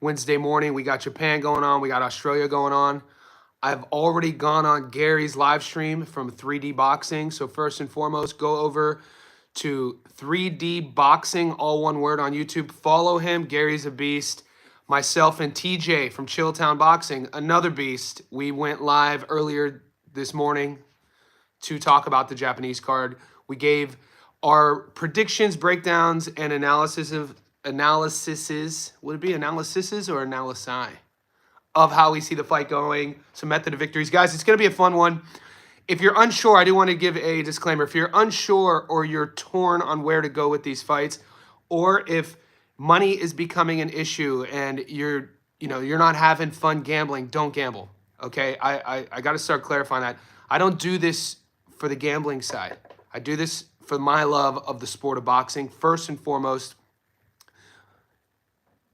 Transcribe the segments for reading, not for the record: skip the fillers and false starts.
Wednesday morning. We got Japan going on. We got Australia going on. I've already gone on Gary's live stream from 3D Boxing. So first and foremost, go over to 3D Boxing, all one word, on YouTube. Follow him. Gary's a beast. Myself and TJ from Chilltown Boxing, another beast. We went live earlier this morning to talk about the Japanese card. We gave our predictions, breakdowns, and analyses. Would it be analyses or analysi of how we see the fight going? Some method of victories, guys. It's going to be a fun one. If you're unsure, I do want to give a disclaimer. If you're unsure or you're torn on where to go with these fights, or if money is becoming an issue and you're not having fun gambling, don't gamble. Okay, I got to start clarifying that. I don't do this for the gambling side. I do this for my love of the sport of boxing. First and foremost,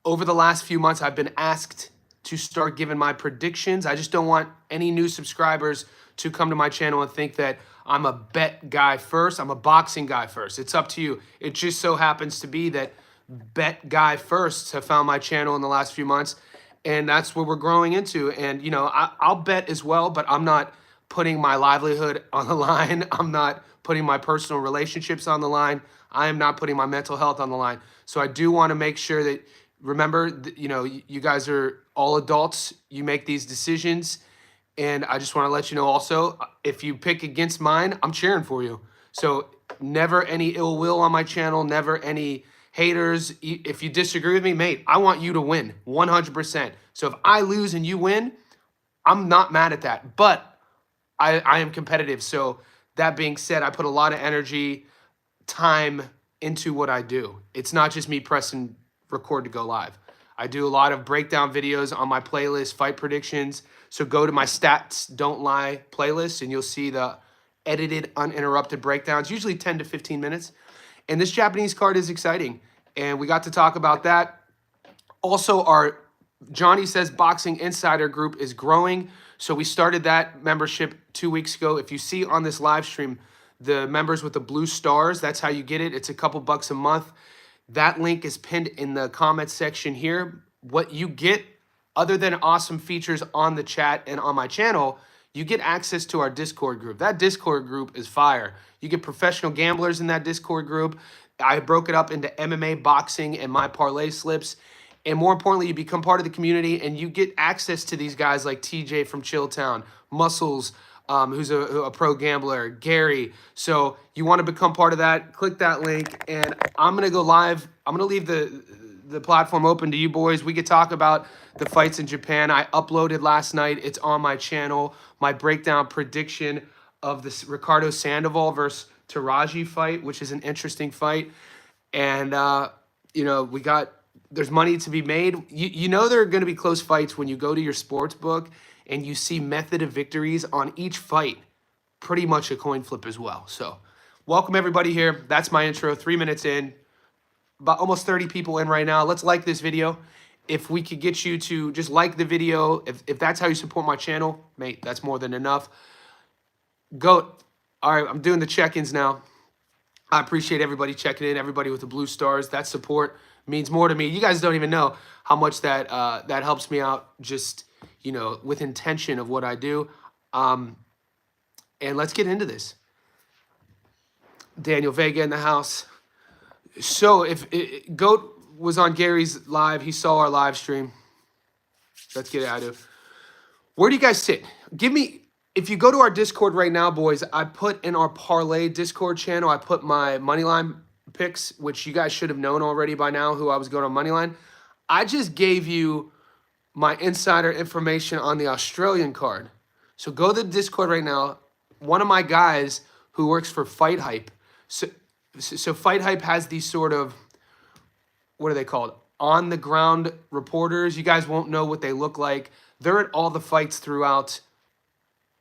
over the last few months, I've been asked to start giving my predictions. I just don't want any new subscribers to come to my channel and think that I'm a bet guy first. I'm a boxing guy first. It's up to you. It just so happens to be that bet guy firsts have found my channel in the last few months, and that's what we're growing into. And, I'll bet as well, but I'm not putting my livelihood on the line. I'm not putting my personal relationships on the line. I am not putting my mental health on the line. So I do want to make sure that, remember, you guys are all adults. You make these decisions. And I just want to let you know also, if you pick against mine, I'm cheering for you. So never any ill will on my channel, never any haters. If you disagree with me, mate, I want you to win 100%. So if I lose and you win, I'm not mad at that. But I am competitive. So that being said, I put a lot of energy, time into what I do. It's not just me pressing record to go live. I do a lot of breakdown videos on my playlist, fight predictions. So go to my Stats Don't Lie playlist and you'll see the edited, uninterrupted breakdowns, usually 10 to 15 minutes. And this Japanese card is exciting. And we got to talk about that. Also, our Johnny Says Boxing Insider group is growing. So we started that membership 2 weeks ago. If you see on this live stream, the members with the blue stars, that's how you get it. It's a couple bucks a month. That link is pinned in the comments section here. What you get, other than awesome features on the chat and on my channel, you get access to our Discord group. That Discord group is fire. You get professional gamblers in that Discord group. I broke it up into MMA, boxing, and my parlay slips. And more importantly, you become part of the community and you get access to these guys like TJ from Chilltown, Muscles, who's a pro gambler, Gary. So you want to become part of that, click that link, and I'm going to go live. I'm going to leave the platform open to you boys. We could talk about the fights in Japan. I uploaded last night. It's on my channel, my breakdown prediction of this Ricardo Sandoval versus Taraji fight, which is an interesting fight. And, there's money to be made. There are going to be close fights when you go to your sports book and you see method of victories on each fight. Pretty much a coin flip as well. So welcome everybody here. That's my intro. 3 minutes in. About almost 30 people in right now. Let's like this video. If we could get you to just like the video, if that's how you support my channel, mate, that's more than enough. Goat. All right, I'm doing the check-ins now. I appreciate everybody checking in, everybody with the blue stars. That support means more to me. You guys don't even know how much that helps me out, just, with intention of what I do. And let's get into this. Daniel Vega in the house. So if Goat was on Gary's live, he saw our live stream. Let's get it out of. Where do you guys sit? If you go to our Discord right now, boys, I put in our Parlay Discord channel, I put my moneyline picks, which you guys should have known already by now who I was going on moneyline. I just gave you my insider information on the Australian card. So go to the Discord right now. One of my guys who works for Fight Hype. So Fight Hype has these sort of, what are they called? On the ground reporters. You guys won't know what they look like. They're at all the fights throughout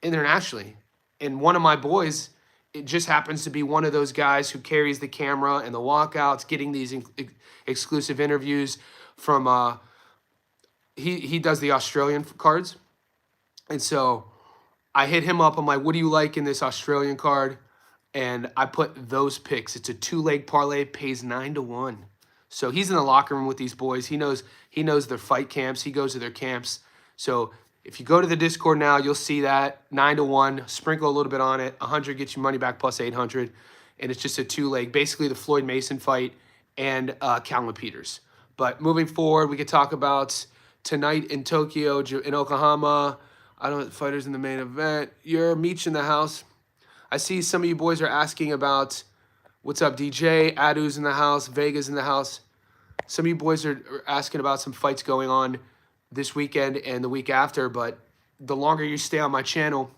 internationally. And one of my boys, it just happens to be one of those guys who carries the camera and the walkouts, getting these exclusive interviews from, he does the Australian cards. And so I hit him up. I'm like, what do you like in this Australian card? And I put those picks. It's a 2-leg parlay, pays 9 to 1. So he's in the locker room with these boys. He knows their fight camps. He goes to their camps. So if you go to the Discord now, you'll see that 9-1. Sprinkle a little bit on it. 100 gets you money back plus 800, and it's just a 2-leg, basically the Floyd Mason fight and Callum Peters. But moving forward, we could talk about tonight in Tokyo, in Oklahoma. I don't know, fighters in the main event. You're Meech in the house. I see some of you boys are asking about, what's up, DJ? Adu's in the house. Vega's in the house. Some of you boys are asking about some fights going on this weekend and the week after, but the longer you stay on my channel,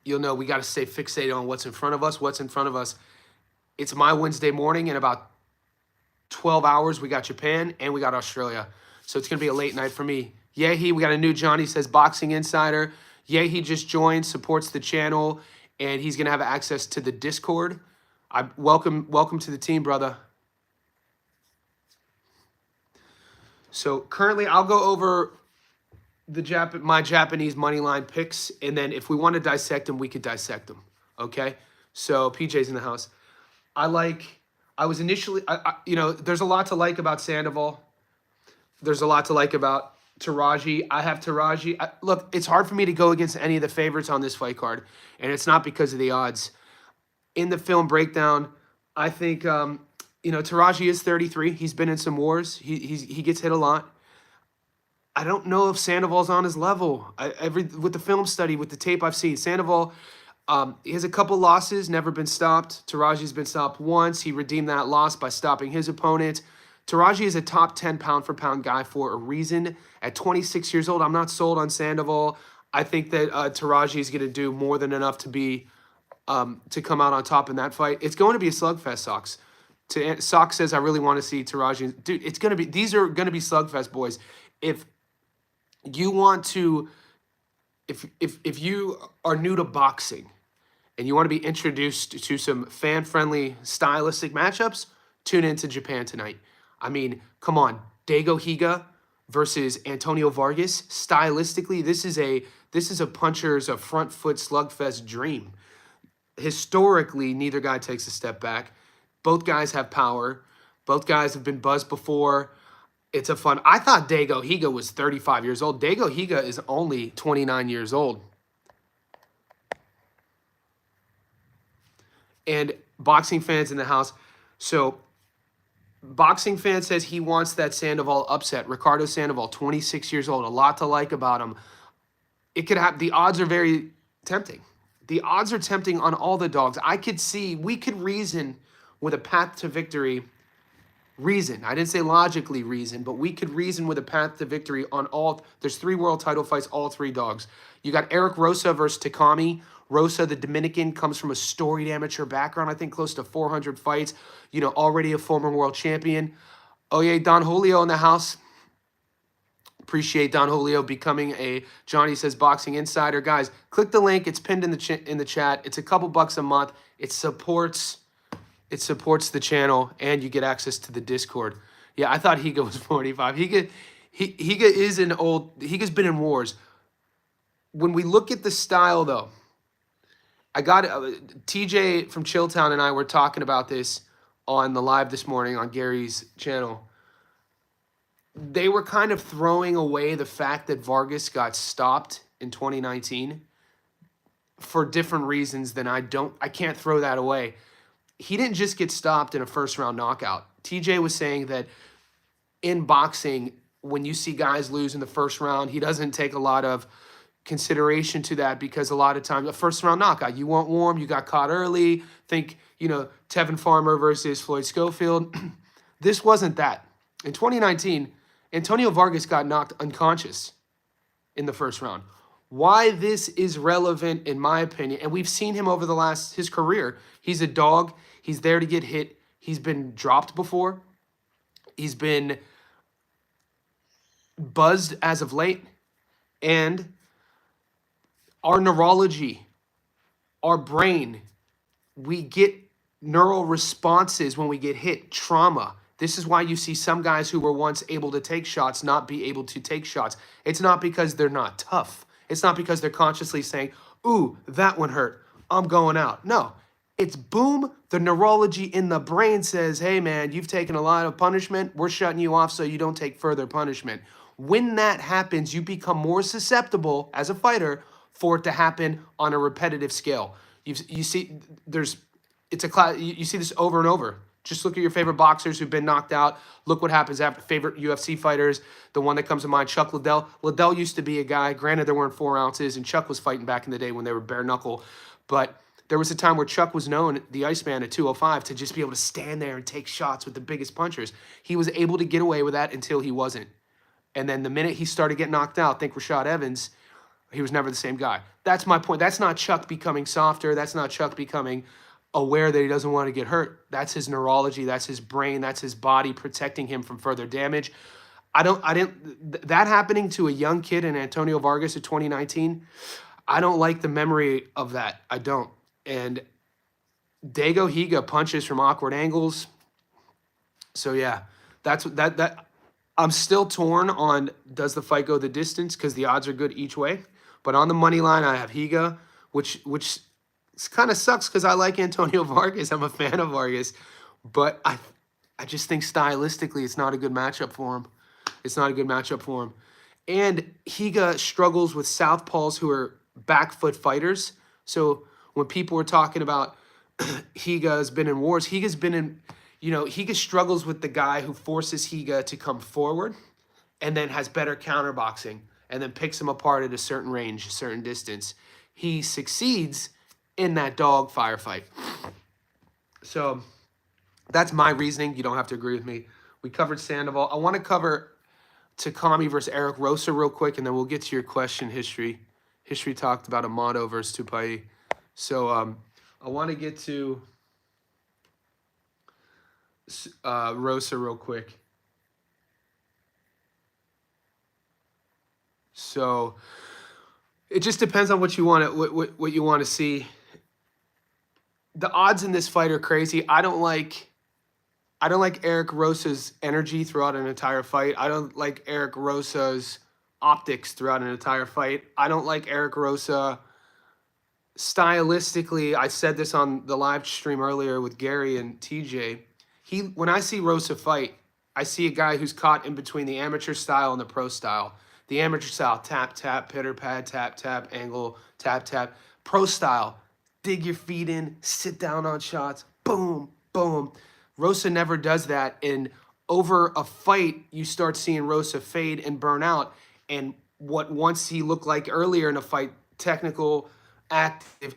you'll know we got to stay fixated on what's in front of us. What's in front of us. It's my Wednesday morning. In about 12 hours, we got Japan and we got Australia. So it's going to be a late night for me. Yehi, we got a new Johnny says Boxing Insider. Yehi just joined, supports the channel, and he's going to have access to the Discord. Welcome to the team, brother. So currently, I'll go over my Japanese money line picks, and then if we want to dissect them, we could dissect them. Okay. So PJ's in the house. There's a lot to like about Sandoval. There's a lot to like about Taraji. I have Taraji. Look, it's hard for me to go against any of the favorites on this fight card, and it's not because of the odds. In the film breakdown, I think Taraji is 33. He's been in some wars. He gets hit a lot. I don't know if Sandoval's on his level. With the film study, with the tape I've seen, Sandoval, he has a couple losses, never been stopped. Taraji's been stopped once. He redeemed that loss by stopping his opponent. Taraji is a top 10 pound-for-pound guy for a reason. At 26 years old, I'm not sold on Sandoval. I think that Taraji is going to do more than enough to come out on top in that fight. It's going to be a slugfest, Sox. Sox says, I really want to see Taraji. Dude, these are going to be slugfest, boys. If you want to, if you are new to boxing and you want to be introduced to some fan-friendly stylistic matchups, tune into Japan tonight. I mean, come on, Dago Higa versus Antonio Vargas. Stylistically, this is a puncher's a front foot slugfest dream. Historically, neither guy takes a step back. Both guys have power. Both guys have been buzzed before. It's a fun. I thought Dago Higa was 35 years old. Dago Higa is only 29 years old. And boxing fans in the house. So, boxing fan says he wants that Sandoval upset. Ricardo Sandoval, 26 years old. A lot to like about him. It could have. The odds are very tempting. The odds are tempting on all the dogs. We could reason with a path to victory. I didn't say logically reason, but we could reason with a path to victory on all. There's 3 world title fights, all 3 dogs. You got Eric Rosa versus Takami. Rosa, the Dominican, comes from a storied amateur background. I think close to 400 fights. Already a former world champion. Oh yeah, Don Julio in the house. Appreciate Don Julio becoming a Johnny Says Boxing Insider. Guys, click the link. It's pinned in the chat. It's a couple bucks a month. It supports the channel, and you get access to the Discord. Yeah, I thought Higa was 45. Higa is an old. Higa's been in wars. When we look at the style, though, I got TJ from Chilltown and I were talking about this on the live this morning on Gary's channel. They were kind of throwing away the fact that Vargas got stopped in 2019 for different reasons than I can't throw that away. He didn't just get stopped in a first-round knockout. TJ was saying that in boxing, when you see guys lose in the first round, he doesn't take a lot of consideration to that because a lot of times, a first-round knockout, you weren't warm, you got caught early. Think, Tevin Farmer versus Floyd Schofield. This wasn't that. In 2019, Antonio Vargas got knocked unconscious in the first round. Why this is relevant, in my opinion, and we've seen him over his career. He's a dog. He's there to get hit. He's been dropped before. He's been buzzed as of late. And our neurology, our brain, we get neural responses when we get hit, trauma. This is why you see some guys who were once able to take shots not be able to take shots. It's not because they're not tough. It's not because they're consciously saying, ooh, that one hurt, I'm going out. No, it's boom, the neurology in the brain says, hey man, you've taken a lot of punishment. We're shutting you off so you don't take further punishment. When that happens, you become more susceptible as a fighter for it to happen on a repetitive scale. You see, it's a class. You see this over and over. Just look at your favorite boxers who've been knocked out. Look what happens after favorite UFC fighters. The one that comes to mind, Chuck Liddell. Liddell used to be a guy. Granted, there weren't 4 ounces, and Chuck was fighting back in the day when they were bare knuckle. But there was a time where Chuck was known, the Iceman at 205, to just be able to stand there and take shots with the biggest punchers. He was able to get away with that until he wasn't. And then the minute he started getting knocked out, think Rashad Evans, he was never the same guy. That's my point. That's not Chuck becoming softer. That's not Chuck becoming aware that he doesn't want to get hurt. That's his neurology. That's his brain. That's his body protecting him from further damage. That happening to a young kid in Antonio Vargas in 2019, I don't like the memory of that. I don't. And Dago Higa punches from awkward angles. So yeah, that I'm still torn on does the fight go the distance because the odds are good each way. But on the money line, I have Higa, which kind of sucks because I like Antonio Vargas. I'm a fan of Vargas. But I just think stylistically it's not a good matchup for him. It's not a good matchup for him. And Higa struggles with southpaws who are back foot fighters. So when people were talking about Higa has been in wars, Higa's been in, Higa struggles with the guy who forces Higa to come forward and then has better counterboxing and then picks him apart at a certain range, a certain distance. He succeeds in that dog firefight. So that's my reasoning. You don't have to agree with me. We covered Sandoval. I want to cover Takami versus Eric Rosa real quick, and then we'll get to your question history. History talked about Amato versus Tupai. So I want to get to Rosa real quick. So it just depends on what you want to what you want to see. The odds in this fight are crazy. I don't like Eric Rosa's energy throughout an entire fight. I don't like Eric Rosa's optics throughout an entire fight. I don't like Eric Rosa stylistically. I said this on the live stream earlier with Gary and TJ. When I see Rosa fight, I see a guy who's caught in between the amateur style and the pro style. The amateur style, tap, tap, pitter, pad, tap, tap, angle, tap, tap. Pro style, dig your feet in, sit down on shots, boom, boom. Rosa never does that. And over a fight, you start seeing Rosa fade and burn out. And what once he looked like earlier in a fight, technical, active,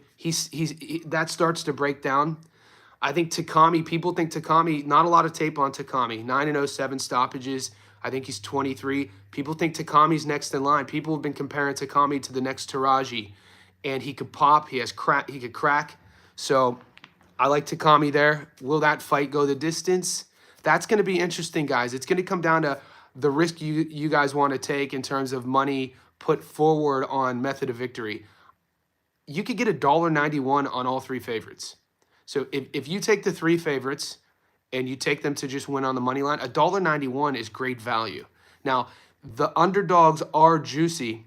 that starts to break down. I think people think Takami, not a lot of tape on Takami, 9-0, 7 stoppages. I think he's 23. People think Takami's next in line. People have been comparing Takami to the next Taraji. And he could pop, he could crack. So I like Takami there. Will that fight go the distance? That's going to be interesting, guys. It's going to come down to the risk you guys want to take in terms of money put forward on method of victory. You could get $1.91 on all 3 favorites. So if you take the 3 favorites and you take them to just win on the money line, $1.91 is great value. Now, the underdogs are juicy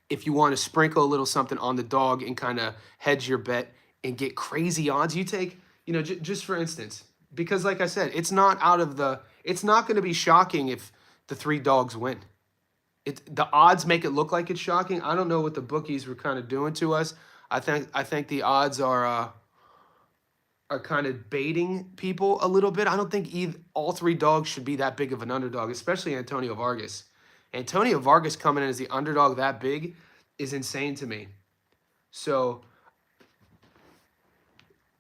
if you want to sprinkle a little something on the dog and kind of hedge your bet and get crazy odds. You take, just for instance, because like I said, it's not going to be shocking if the 3 dogs win. The odds make it look like it's shocking. I don't know what the bookies were kind of doing to us. I think the odds are kind of baiting people a little bit. I don't think all 3 dogs should be that big of an underdog, especially Antonio Vargas. Antonio Vargas coming in as the underdog that big is insane to me. So,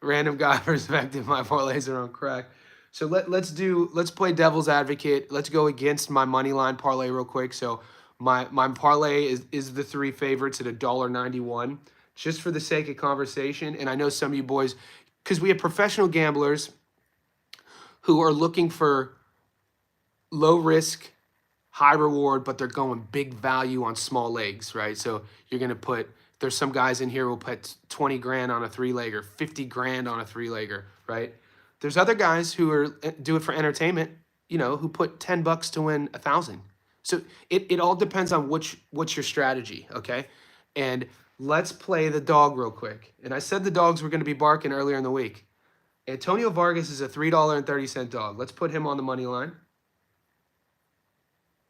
random guy perspective, my parlays are on crack. So let's play devil's advocate. Let's go against my money line parlay real quick. So my parlay is the 3 favorites at $1.91, just for the sake of conversation. And I know some of you boys, because we have professional gamblers who are looking for low risk, high reward, but they're going big value on small legs, right? So you're going to there's some guys in here who will put 20 grand on a 3-legger, 50 grand on a 3-legger, right? There's other guys who do it for entertainment, who put $10 to win 1,000. So it all depends on what's your strategy, okay? And Let's play the dog real quick. And I said the dogs were going to be barking earlier in the week. Antonio Vargas is a $3.30 dog. Let's put him on the money line.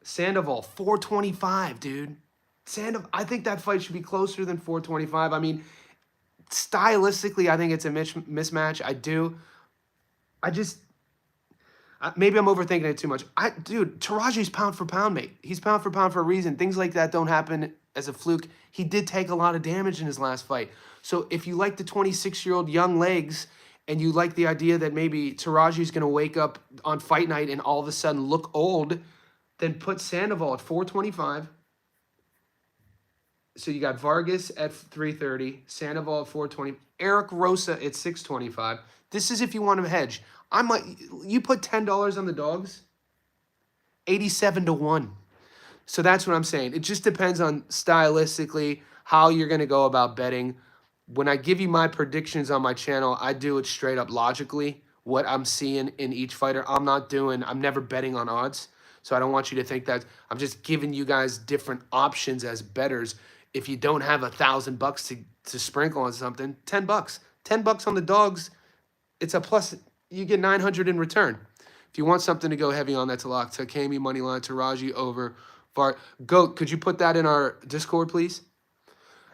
Sandoval, 425, dude. I think that fight should be closer than 425. I mean, stylistically, I think it's a mismatch. I do. Maybe I'm overthinking it too much. Dude, Taraji's pound for pound, mate. He's pound for pound for a reason. Things like that don't happen as a fluke. He did take a lot of damage in his last fight. So if you like the 26-year-old young legs and you like the idea that maybe Taraji's going to wake up on fight night and all of a sudden look old, then put Sandoval at 425. So you got Vargas at 330, Sandoval at 420, Eric Rosa at 625. This is if you want to hedge. You put $10 on the dogs, 87 to 1. So that's what I'm saying. It just depends on stylistically how you're going to go about betting. When I give you my predictions on my channel, I do it straight up logically, what I'm seeing in each fighter. I'm never betting on odds. So I don't want you to think that I'm just giving you guys different options as bettors. If you don't have $1,000 to sprinkle on something, $10. $10 on the dogs, it's a plus. You get 900 in return. If you want something to go heavy on, that's a lock. Takemi money line, Taraji over. Goat, could you put that in our Discord, please?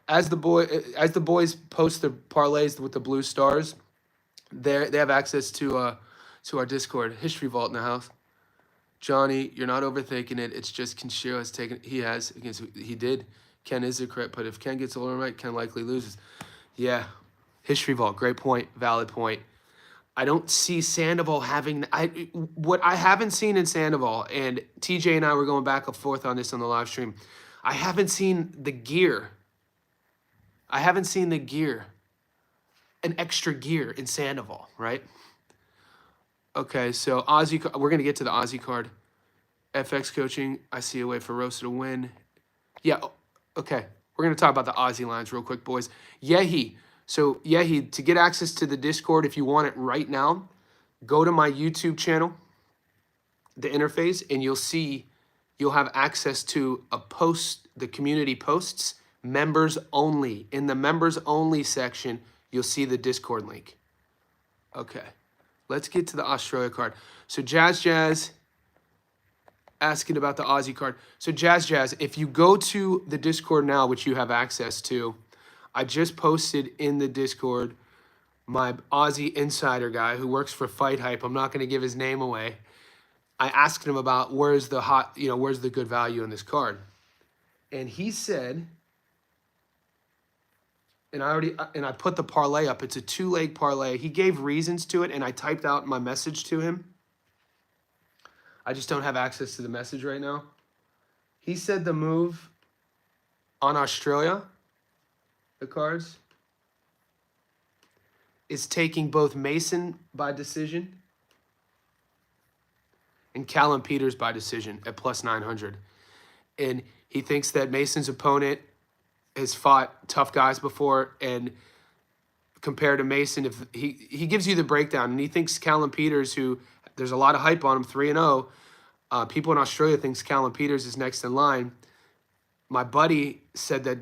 As the boys post their parlays with the blue stars, they have access to our Discord. History Vault in the house. Johnny, you're not overthinking it. It's just Kenshiro has taken. He did. Ken is a crit, but if Ken gets older right, Ken likely loses. Yeah, History Vault, great point, valid point. I don't see Sandoval having what I haven't seen in Sandoval, and TJ and I were going back and forth on this on the live stream. I haven't seen the gear. An extra gear in Sandoval, right? Okay, so Aussie, we're gonna get to the Aussie card. FX coaching, I see a way for Rosa to win. Yeah, okay. We're gonna talk about the Aussie lines real quick, boys. Yehi. So Yehi, to get access to the Discord, if you want it right now, go to my YouTube channel, the interface, and you'll have access to the community posts, members only. In the members only section, you'll see the Discord link. Okay, let's get to the Australia card. So Jazz asking about the Aussie card. So Jazz, if you go to the Discord now, which you have access to, I just posted in the Discord my Aussie insider guy who works for Fight Hype. I'm not going to give his name away. I asked him about where's the good value in this card. And he said, and I put the parlay up. It's a 2-leg parlay. He gave reasons to it, and I typed out my message to him. I just don't have access to the message right now. He said the move on Australia, the cards, is taking both Mason by decision and Callum Peters by decision at plus 900. And he thinks that Mason's opponent has fought tough guys before, and compared to Mason, if he gives you the breakdown, and he thinks Callum Peters, who there's a lot of hype on him, 3-0. People in Australia thinks Callum Peters is next in line. My buddy said that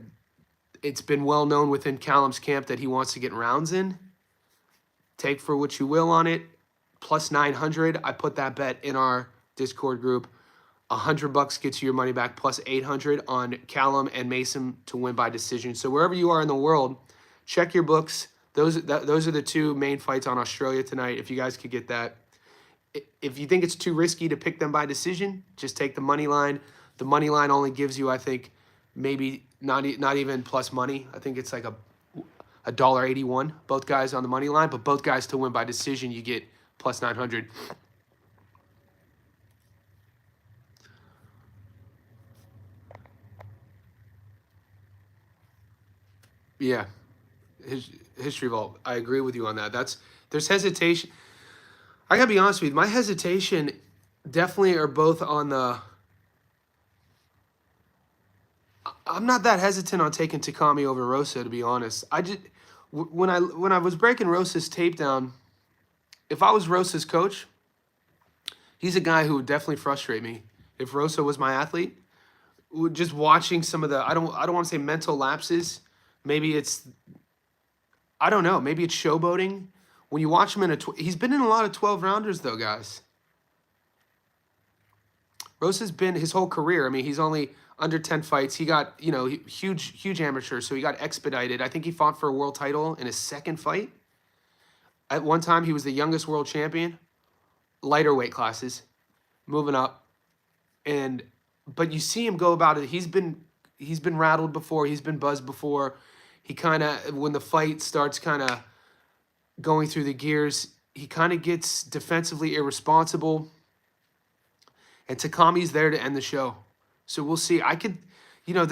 it's been well known within Callum's camp that he wants to get rounds in. Take for what you will on it. Plus 900. I put that bet in our Discord group. $100 gets you your money back. Plus 800 on Callum and Mason to win by decision. So wherever you are in the world, check your books. Those are the two main fights on Australia tonight. If you guys could get that. If you think it's too risky to pick them by decision, just take the money line. The money line only gives you, I think, maybe not even plus money. I think it's like a $1.81, both guys on the money line, but both guys to win by decision, you get plus 900. Yeah, History Vault. I agree with you on that. There's hesitation. I gotta be honest with you. My hesitation definitely are both on the. I'm not that hesitant on taking Takami over Rosa, to be honest. When I was breaking Rosa's tape down, if I was Rosa's coach, he's a guy who would definitely frustrate me. If Rosa was my athlete, just watching some of the I don't want to say mental lapses, Maybe it's, I don't know. Maybe it's showboating. When you watch him in he's been in a lot of 12 rounders though, guys. Rosa's been his whole career. I mean, he's only under 10 fights. He got, you know, huge amateur, so he got expedited. I think he fought for a world title in his second fight. At one time, he was the youngest world champion, lighter weight classes, moving up. But you see him go about it. He's been rattled before. He's been buzzed before. He kind of, when the fight starts kind of going through the gears, he kind of gets defensively irresponsible. And Takami's there to end the show. So we'll see. I could, you know,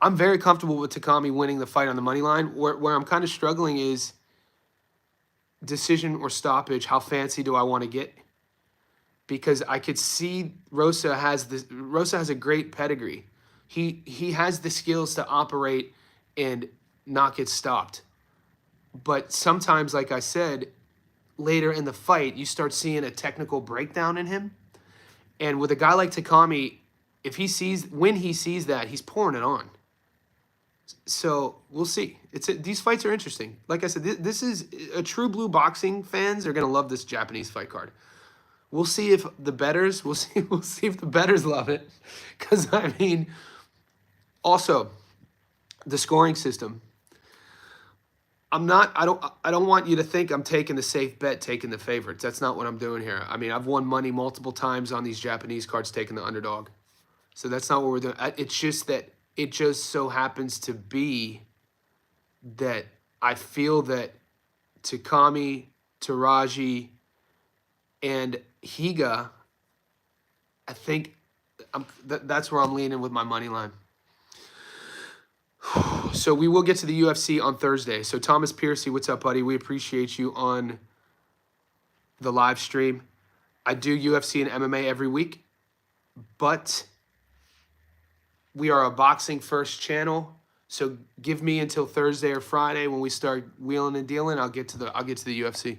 I'm very comfortable with Takami winning the fight on the money line. Where I'm kind of struggling is decision or stoppage. How fancy do I want to get? Because I could see Rosa has a great pedigree. He has the skills to operate and not get stopped. But sometimes, like I said, later in the fight, you start seeing a technical breakdown in him. And with a guy like Takami, when he sees that, he's pouring it on. So we'll see. These fights are interesting. Like I said, this is a true blue boxing fans are gonna love this Japanese fight card. We'll see if the bettors we'll see if the bettors love it. Because I mean, also the scoring system. I don't want you to think I'm taking the safe bet, taking the favorites. That's not what I'm doing here. I mean, I've won money multiple times on these Japanese cards taking the underdog. So that's not what we're doing. It's just that it just so happens to be that I feel that Takami, Taraji, and Higa, I think that's where I'm leaning with my money line. So we will get to the UFC on Thursday. So Thomas Piercy, what's up, buddy? We appreciate you on the live stream. I do UFC and MMA every week, but we are a boxing first channel. So give me until Thursday or Friday when we start wheeling and dealing. I'll get to the UFC.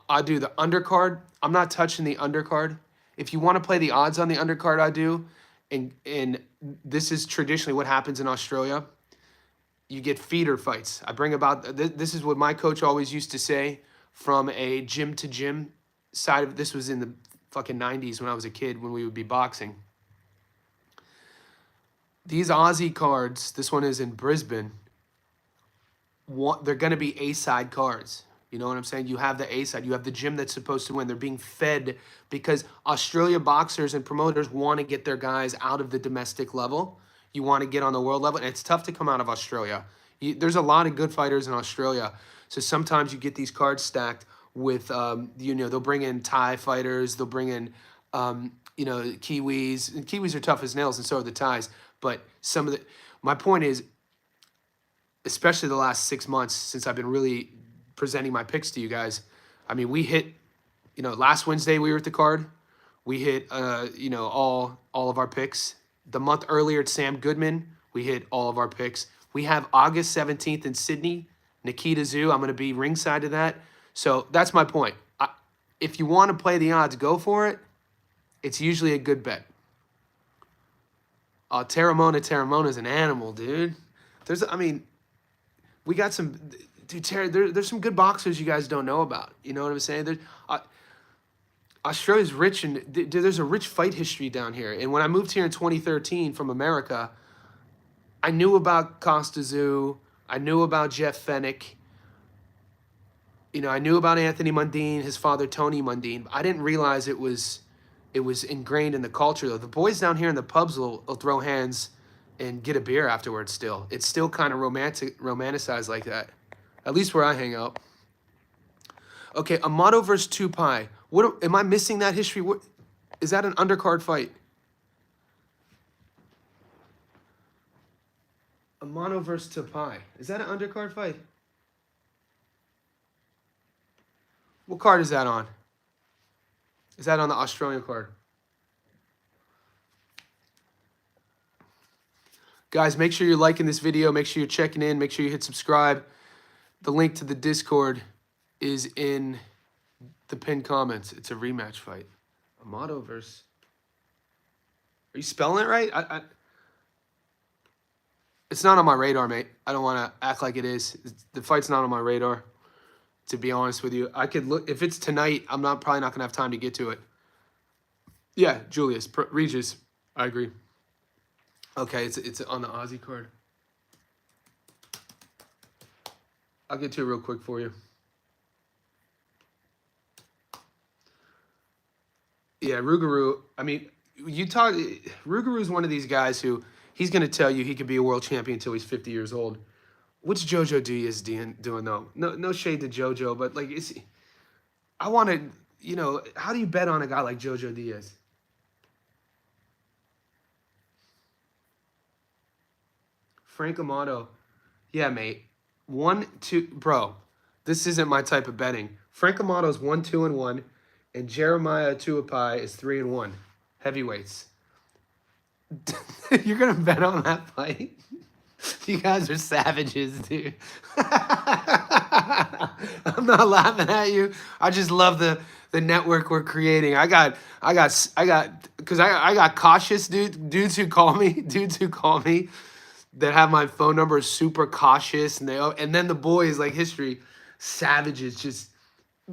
I do the undercard. I'm not touching the undercard. If you want to play the odds on the undercard, I do. And this is traditionally what happens in Australia. You get feeder fights. I bring about, this is what my coach always used to say from a gym to gym side of, this was in the fucking 90s when I was a kid, when we would be boxing. These Aussie cards, this one is in Brisbane, they're going to be A-side cards. You know what I'm saying? You have the A-side. You have the gym that's supposed to win. They're being fed because Australia boxers and promoters want to get their guys out of the domestic level. You want to get on the world level. And it's tough to come out of Australia. There's a lot of good fighters in Australia. So sometimes you get these cards stacked with, they'll bring in Thai fighters. They'll bring in, Kiwis. And Kiwis are tough as nails, and so are the Thais. But my point is, especially the last 6 months since I've been really presenting my picks to you guys. I mean, we hit, last Wednesday we were at the card. We hit, all of our picks. The month earlier at Sam Goodman, we hit all of our picks. We have August 17th in Sydney, Nikita Zoo. I'm going to be ringside to that. So that's my point. If you want to play the odds, go for it. It's usually a good bet. Terramona is an animal, dude. We got some... Dude, there's some good boxers you guys don't know about. You know what I'm saying? Australia's rich, and there's a rich fight history down here. And when I moved here in 2013 from America, I knew about Costa Zoo. I knew about Jeff Fennick. I knew about Anthony Mundine, his father Tony Mundine. I didn't realize it was ingrained in the culture, though. The boys down here in the pubs will throw hands and get a beer afterwards still. It's still kind of romanticized like that. At least where I hang out. Okay, Amato versus Tupai. Am I missing that history? Is that an undercard fight? Amato versus Tupai. Is that an undercard fight? What card is that on? Is that on the Australian card? Guys, make sure you're liking this video. Make sure you're checking in. Make sure you hit subscribe. The link to the Discord is in the pinned comments. It's a rematch fight. Amato versus... Are you spelling it right? It's not on my radar, mate. I don't want to act like it is. The fight's not on my radar, to be honest with you. I could look. If it's tonight, I'm probably not going to have time to get to it. Yeah, Julius. Regis. I agree. Okay, it's on the Aussie card. I'll get to it real quick for you. Yeah, Rougarou. I mean, Rougarou is one of these guys who he's going to tell you he could be a world champion until he's 50 years old. What's Jojo Diaz doing though? No shade to Jojo, but like, I want to, how do you bet on a guy like Jojo Diaz? Frank Amato, yeah, mate. 1-2, bro. This isn't my type of betting. Frank Amato's 1-2-1, and Jeremiah Tuipai is 3-1. Heavyweights. You're gonna bet on that fight? You guys are savages, dude. I'm not laughing at you. I just love the network we're creating. I got cautious dudes who call me that have my phone number super cautious, and then the boys like history savages. Just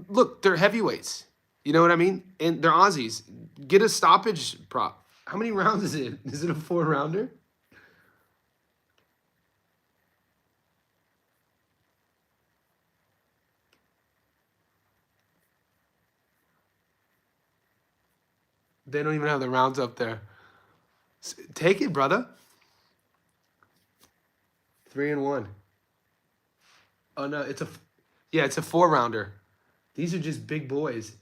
look, they're heavyweights. You know what I mean? And they're Aussies. Get a stoppage prop. How many rounds is it? Is it a 4-rounder? They don't even have the rounds up there. Take it, brother. 3-1. Oh no, it's a 4-rounder. These are just big boys,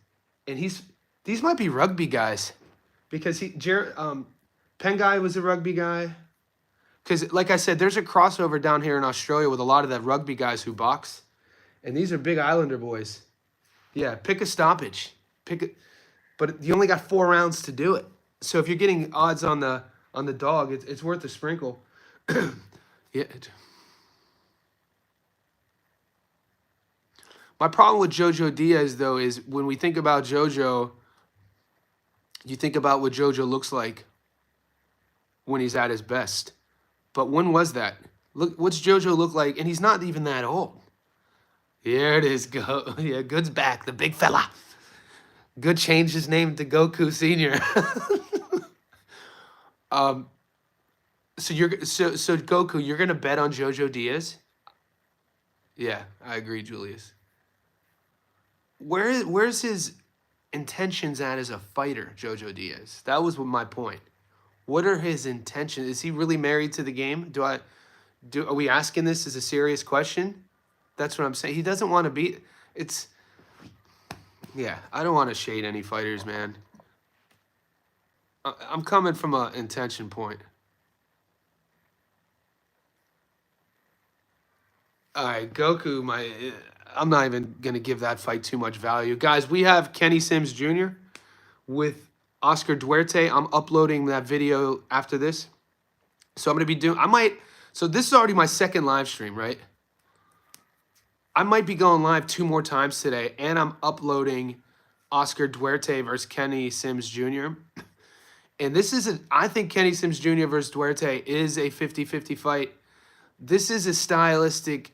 and these might be rugby guys, because Pengai was a rugby guy. Because like I said, there's a crossover down here in Australia with a lot of the rugby guys who box, and these are big Islander boys. Yeah, pick a stoppage. But you only got 4 rounds to do it. So if you're getting odds on the dog, it's worth a sprinkle. Yeah. My problem with Jojo Diaz, though, is when we think about Jojo, you think about what Jojo looks like when he's at his best. But when was that? Look, what's Jojo look like? And he's not even that old. Here it is. Go. Yeah, Good's back, the big fella. Good changed his name to Goku Senior. So Goku, you're gonna bet on Jojo Diaz? Yeah, I agree, Julius. Where's his intentions at as a fighter, Jojo Diaz? That was my point. What are his intentions? Is he really married to the game? Are we asking this as a serious question? That's what I'm saying. He doesn't want to be. Yeah, I don't want to shade any fighters, man. I'm coming from an intention point. All right, Goku, I'm not even going to give that fight too much value. Guys, we have Kenny Sims Jr. with Oscar Dwerte. I'm uploading that video after this. So I'm going to be doing, so this is already my second live stream, right? I might be going live 2 more times today, and I'm uploading Oscar Dwerte versus Kenny Sims Jr. And I think Kenny Sims Jr. versus Dwerte is a 50-50 fight. This is a stylistic,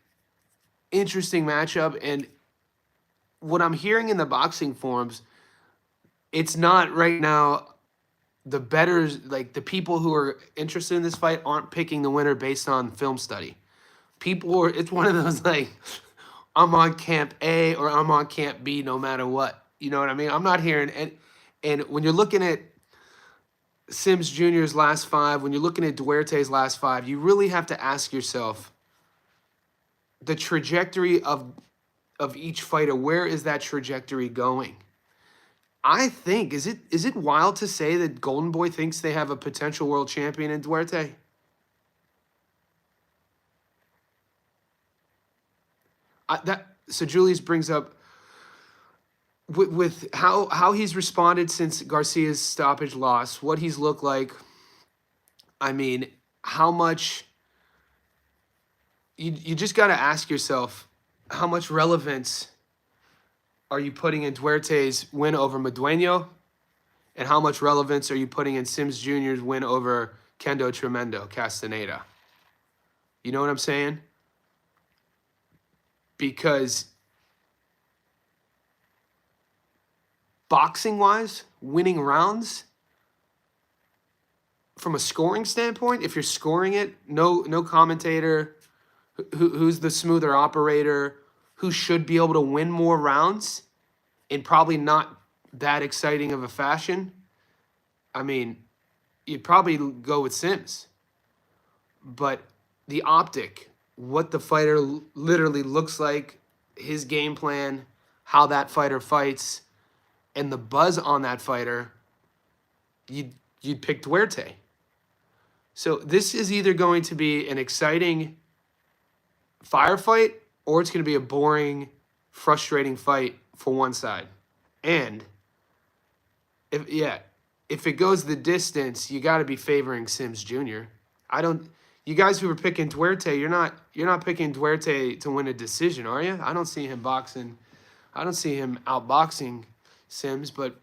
interesting matchup, and what I'm hearing in the boxing forums, it's not right now, the bettors, like the people who are interested in this fight aren't picking the winner based on film study. It's one of those like, I'm on camp A or I'm on camp B no matter what. You know what I mean? I'm not hearing, and when you're looking at Sims Jr.'s last 5, when you're looking at Duerte's last 5, you really have to ask yourself the trajectory of each fighter. Where is that trajectory going? I think, is it wild to say that Golden Boy thinks they have a potential world champion in Dwerte? So Julius brings up with how he's responded since Garcia's stoppage loss, what he's looked like. I mean, how much you just got to ask yourself, how much relevance are you putting in Duerte's win over Madueño, and how much relevance are you putting in Sims Jr.'s win over Kendo Tremendo Castaneda? You know what I'm saying? Because boxing-wise, winning rounds, from a scoring standpoint, if you're scoring it, no commentator, who's the smoother operator, who should be able to win more rounds in probably not that exciting of a fashion, I mean, you'd probably go with Sims. But the optic, what the fighter literally looks like, his game plan, how that fighter fights, and the buzz on that fighter, you'd pick Dwerte. So this is either going to be an exciting firefight or it's going to be a boring, frustrating fight for one side. And if it goes the distance, you got to be favoring Sims Jr. You guys who were picking Dwerte, you're not picking Dwerte to win a decision, are you? I don't see him boxing. I don't see him outboxing Sims, but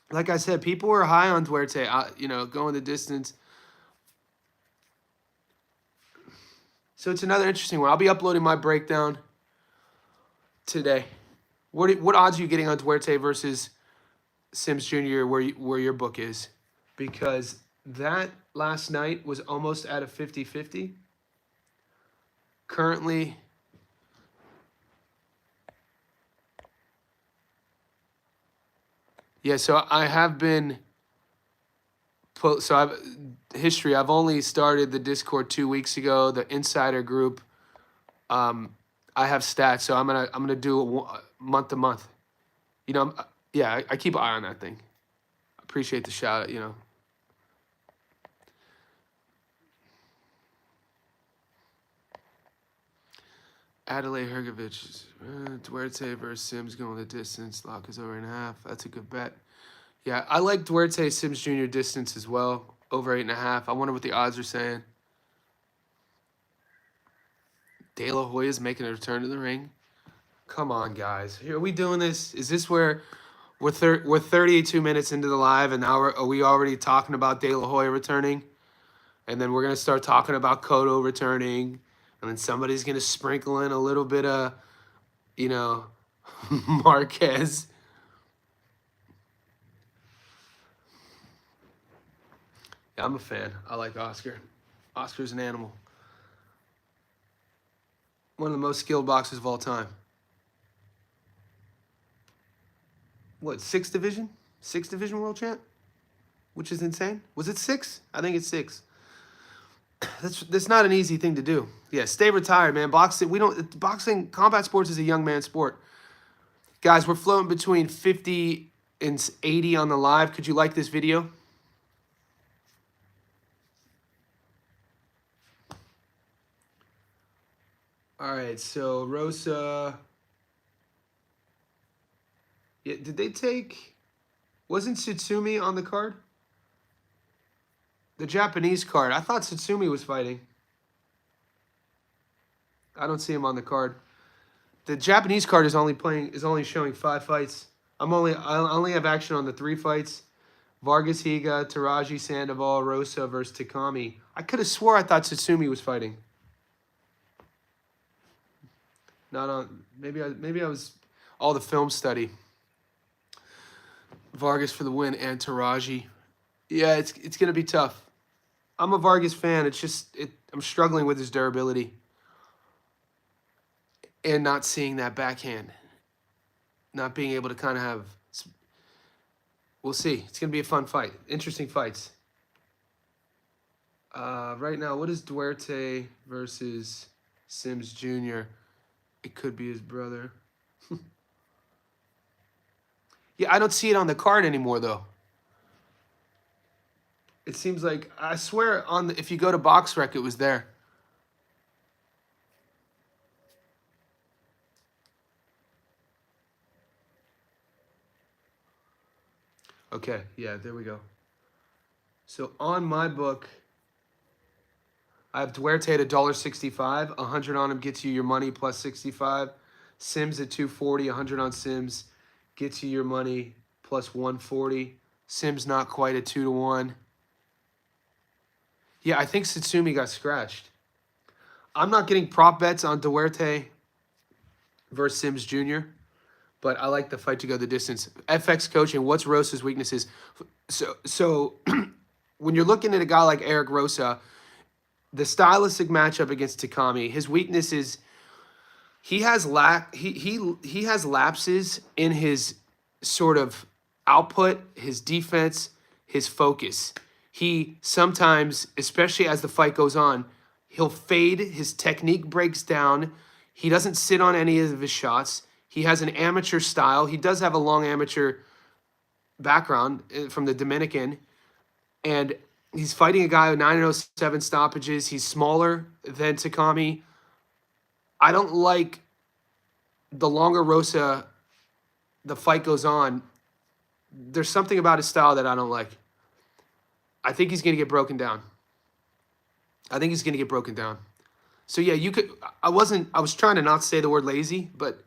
like I said, people were high on Dwerte, going the distance. So it's another interesting one. I'll be uploading my breakdown today. What odds are you getting on Dwerte versus Sims Jr. where your book is? Because that last night was almost at a 50-50. Currently, yeah, so I have been I've only started the Discord 2 weeks ago, the insider group. I have stats, so I'm gonna do it month to month. I keep an eye on that thing. Appreciate the shout out, Adelaide Hergovich, Dwerte versus Sims going the distance. Lock is over 8.5. That's a good bet. Yeah, I like Dwerte Sims Jr. distance as well. Over 8.5. I wonder what the odds are saying. De La Hoya is making a return to the ring. Come on, guys. Are we doing this? Is this where we're 32 minutes into the live and now are we already talking about De La Hoya returning? And then we're going to start talking about Cotto returning. And then somebody's going to sprinkle in a little bit of, Marquez. Yeah, I'm a fan. I like Oscar. Oscar's an animal. One of the most skilled boxers of all time. What, 6th division? 6th division world champ? Which is insane. Was it 6? I think it's 6. That's not an easy thing to do. Yeah, stay retired, man. Boxing, combat sports is a young man sport. Guys, we're floating between 50 and 80 on the live. Could you like this video? All right, so Rosa. Yeah, did they take? Wasn't Tsutsumi on the card? The Japanese card. I thought Tsutsumi was fighting. I don't see him on the card. The Japanese card is only showing 5 fights. I only have action on the 3 fights. Vargas Higa, Taraji Sandoval, Rosa versus Takami. I could have swore I thought Tsutsumi was fighting. Not on. Maybe I was all the film study. Vargas for the win and Taraji. Yeah, it's gonna be tough. I'm a Vargas fan. It's just I'm struggling with his durability and not seeing that backhand. Not being able to kind of have. We'll see. It's gonna be a fun fight. Interesting fights. Right now, what is Dwerte versus Sims Jr.? It could be his brother. Yeah, I don't see it on the card anymore, though. It seems like, I swear, if you go to BoxRec, it was there. Okay, yeah, there we go. So on my book, I have Dwerte at $1.65. 100 on him gets you your money plus 65. Sims at 240. 100 on Sims gets you your money plus 140. Sims not quite at 2-1. Yeah, I think Tsutsumi got scratched. I'm not getting prop bets on Dwerte versus Sims Jr., but I like the fight to go the distance. FX coaching, what's Rosa's weaknesses? So when you're looking at a guy like Eric Rosa, the stylistic matchup against Takami, his weakness is he has he has lapses in his sort of output, his defense, his focus. He sometimes, especially as the fight goes on, he'll fade, his technique breaks down. He doesn't sit on any of his shots. He has an amateur style. He does have a long amateur background from the Dominican, and he's fighting a guy with 907 stoppages. He's smaller than Takami. I don't like the longer Rosa the fight goes on. There's something about his style that I don't like. I think he's going to get broken down. So yeah, you could. I was trying to not say the word lazy, but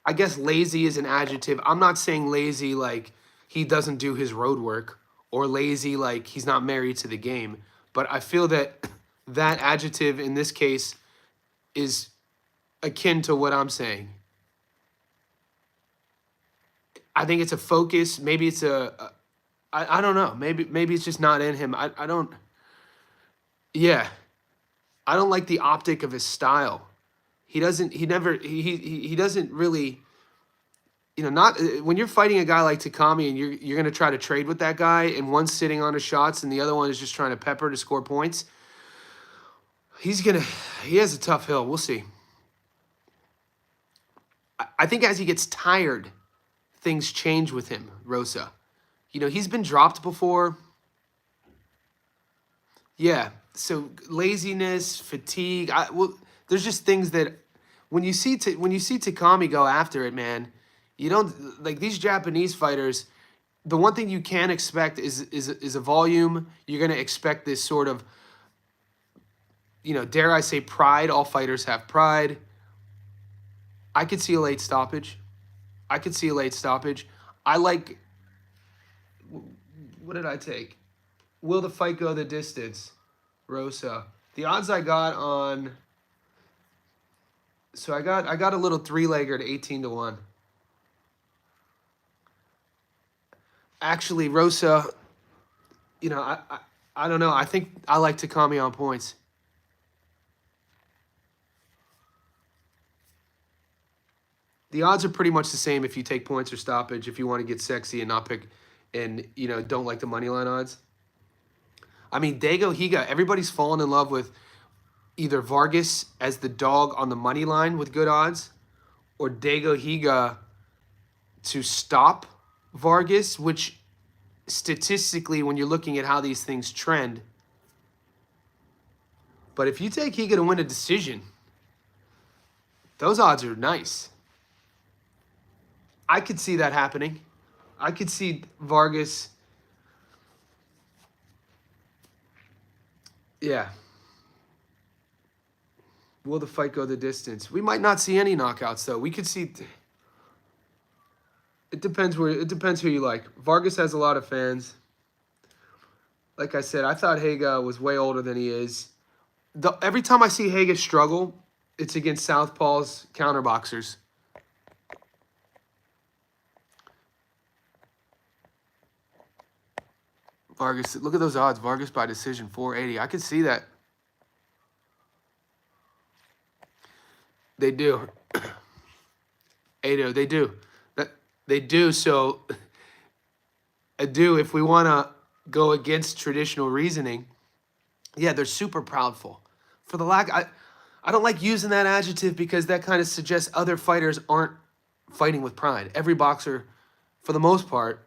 I guess lazy is an adjective. I'm not saying lazy like he doesn't do his road work or lazy like he's not married to the game. But I feel that that adjective in this case is akin to what I'm saying. I think it's a focus. Maybe it's I don't know. Maybe it's just not in him. I don't. Yeah, I don't like the optic of his style. He doesn't really, not when you're fighting a guy like Takami and you're gonna try to trade with that guy and one's sitting on his shots and the other one is just trying to pepper to score points. He has a tough hill. We'll see. I think as he gets tired, things change with him, Rosa. He's been dropped before. Yeah. So laziness, fatigue. There's just things that when you see Takami go after it, man, you don't like these Japanese fighters. The one thing you can expect is a volume. You're gonna expect this sort of, dare I say, pride. All fighters have pride. I could see a late stoppage. I like. What did I take? Will the fight go the distance? Rosa. The odds I got on. So I got a little 3-legger at 18-1. Actually, Rosa. I don't know. I think I like Takami on points. The odds are pretty much the same if you take points or stoppage. If you want to get sexy and not pick, and don't like the money line odds. I mean, Dago Higa. Everybody's fallen in love with either Vargas as the dog on the money line with good odds, or Dago Higa to stop Vargas, which statistically, when you're looking at how these things trend. But if you take Higa to win a decision, those odds are nice. I could see that happening. I could see Vargas. Yeah. Will the fight go the distance? We might not see any knockouts, though. We could see. It depends who you like. Vargas has a lot of fans. Like I said, I thought Haga was way older than he is. Every time I see Haga struggle, it's against Southpaws counterboxers. Vargas, look at those odds. Vargas by decision, 480. I could see that. They do. Ado, they do. They do. So, if we want to go against traditional reasoning, yeah, they're super proudful. For the lack, I don't like using that adjective because that kind of suggests other fighters aren't fighting with pride. Every boxer, for the most part,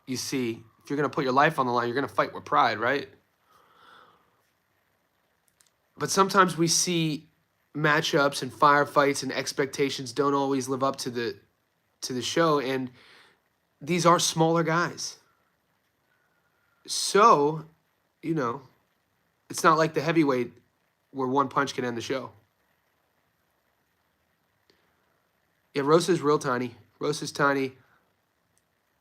you see, if you're going to put your life on the line, you're going to fight with pride, right? But sometimes we see matchups and firefights and expectations don't always live up to the show, and these are smaller guys. So, it's not like the heavyweight where one punch can end the show. Yeah, Rosa's real tiny. Rosa's tiny.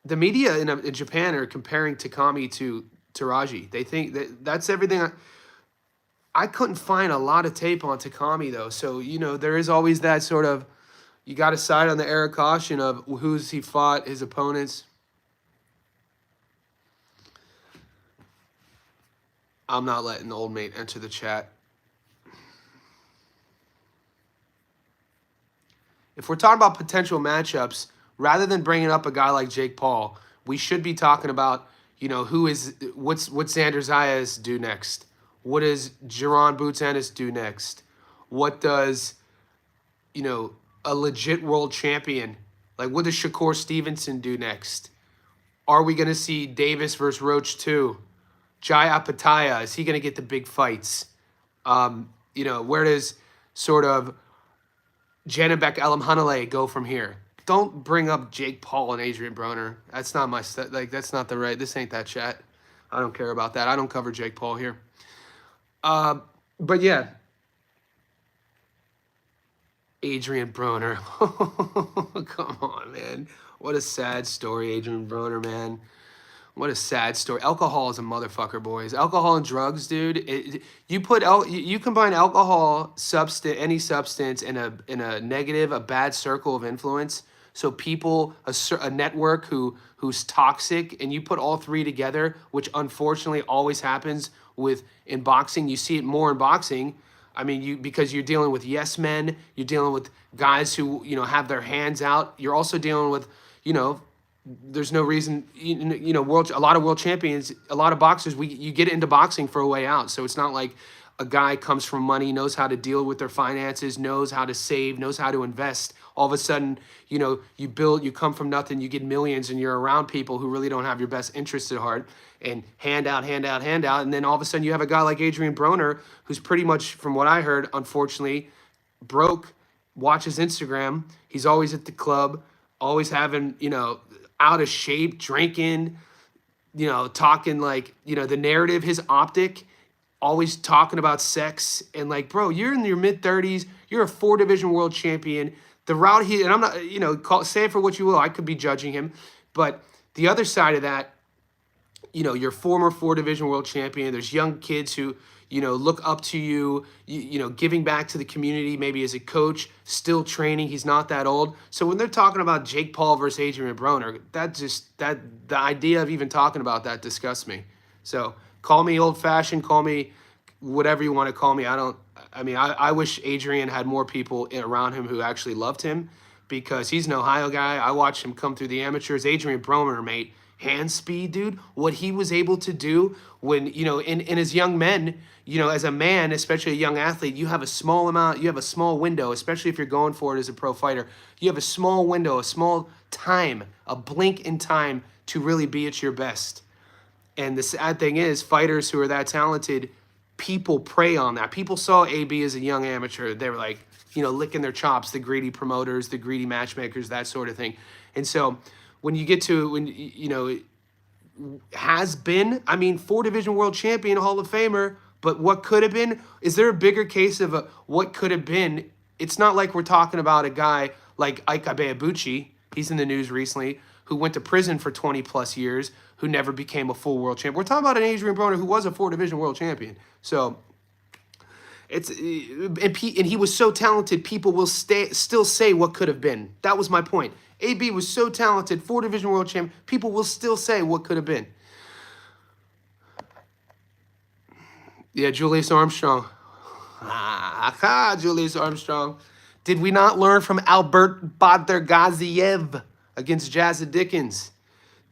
The media in Japan are comparing Takami to Taraji. They think that's everything. I couldn't find a lot of tape on Takami though. So, you know, there is always that sort of, you got to side on the air of caution of who's he fought, his opponents. I'm not letting the old mate enter the chat. If we're talking about potential matchups, rather than bringing up a guy like Jake Paul, we should be talking about, you know, what's Xander Zayas do next? What does Jaron Boots Ennis do next? What does, you know, a legit world champion, like what does Shakur Stevenson do next? Are we going to see Davis versus Roach 2? Jai Apataya, is he going to get the big fights? You know, where does sort of Janabek Elamhanale go from here? Don't bring up Jake Paul and Adrian Broner. That's not my like. That's not the right. This ain't that chat. I don't care about that. I don't cover Jake Paul here. But yeah, Adrian Broner. Come on, man. What a sad story, Adrian Broner, man. What a sad story. Alcohol is a motherfucker, boys. Alcohol and drugs, dude. You combine alcohol, any substance, in a negative, a bad circle of influence. So people, a network who's toxic, and you put all three together, which unfortunately always happens in boxing. You see it more in boxing. I mean, because you're dealing with yes men, you're dealing with guys who, you know, have their hands out. You're also dealing with, you know, there's no reason, you know, a lot of world champions, a lot of boxers, you get into boxing for a way out. So it's not like a guy comes from money, knows how to deal with their finances, knows how to save, knows how to invest. All of a sudden, you know, you come from nothing, you get millions, and you're around people who really don't have your best interests at heart, and hand out. And then all of a sudden you have a guy like Adrian Broner, who's pretty much, from what I heard, unfortunately, broke, watches Instagram. He's always at the club, always having, you know, out of shape, drinking, you know, talking like, you know, the narrative, his optic, always talking about sex. And like, bro, you're in your mid-30s, you're a 4-division world champion. The route and I'm not, you know, say it for what you will, I could be judging him. But the other side of that, you know, you're former 4-division world champion. There's young kids who, you know, look up to you, you know, giving back to the community, maybe as a coach, still training. He's not that old. So when they're talking about Jake Paul versus Adrian Broner, the idea of even talking about that disgusts me. So call me old fashioned, call me whatever you want to call me. I wish Adrian had more people around him who actually loved him, because he's an Ohio guy. I watched him come through the amateurs. Adrian Broner, mate, hand speed, dude, what he was able to do when, you know, in his young men, you know, as a man, especially a young athlete, you have a small window, especially if you're going for it as a pro fighter. You have a small window, a small time, a blink in time to really be at your best. And the sad thing is, fighters who are that talented, people prey on that. People saw AB as a young amateur. They were like, you know, licking their chops, the greedy promoters, the greedy matchmakers, that sort of thing. And so when you get to, you know, has been, I mean, 4-division world champion, Hall of Famer, but what could have been? Is there a bigger case of what could have been? It's not like we're talking about a guy like Ike Abeabuchi, he's in the news recently, who went to prison for 20 plus years, who never became a full world champion. We're talking about an Adrian Broner who was a 4-division world champion. So and he was so talented, people will still say what could have been. That was my point. AB was so talented, 4-division world champion, people will still say what could have been. Yeah, Julius Armstrong. Julius Armstrong. Did we not learn from Albert Badr against Jazza Dickens?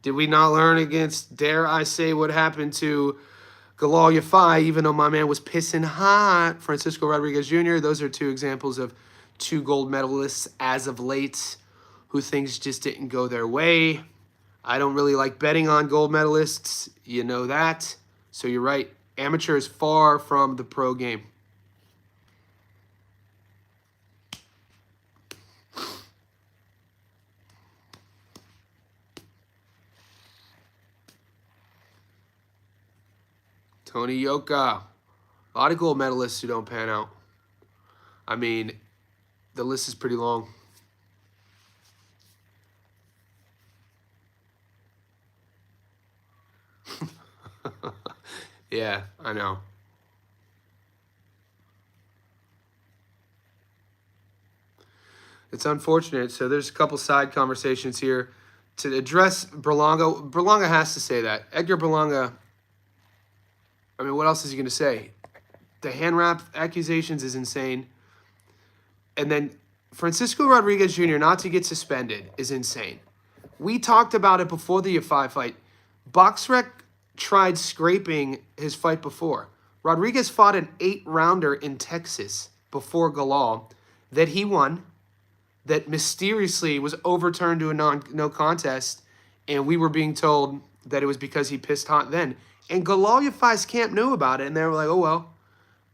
Did we not learn against, dare I say, what happened to Galal Yafai, even though my man was pissing hot, Francisco Rodriguez Jr.? Those are two examples of 2 gold medalists as of late who things just didn't go their way. I don't really like betting on gold medalists. You know that. So you're right. Amateur is far from the pro game. Tony Yoka. A lot of gold medalists who don't pan out. I mean, the list is pretty long. Yeah, I know. It's unfortunate. So there's a couple side conversations here to address Berlanga. Berlanga has to say that. Edgar Berlanga, I mean, what else is he going to say? The hand wrap accusations is insane. And then Francisco Rodriguez Jr. not to get suspended is insane. We talked about it before the U5 fight. BoxRec tried scraping his fight before. Rodriguez fought an 8-rounder in Texas before Galal that he won, that mysteriously was overturned to a no contest, and we were being told that it was because he pissed hot then. And Galal U5's camp knew about it, and they were like, oh, well.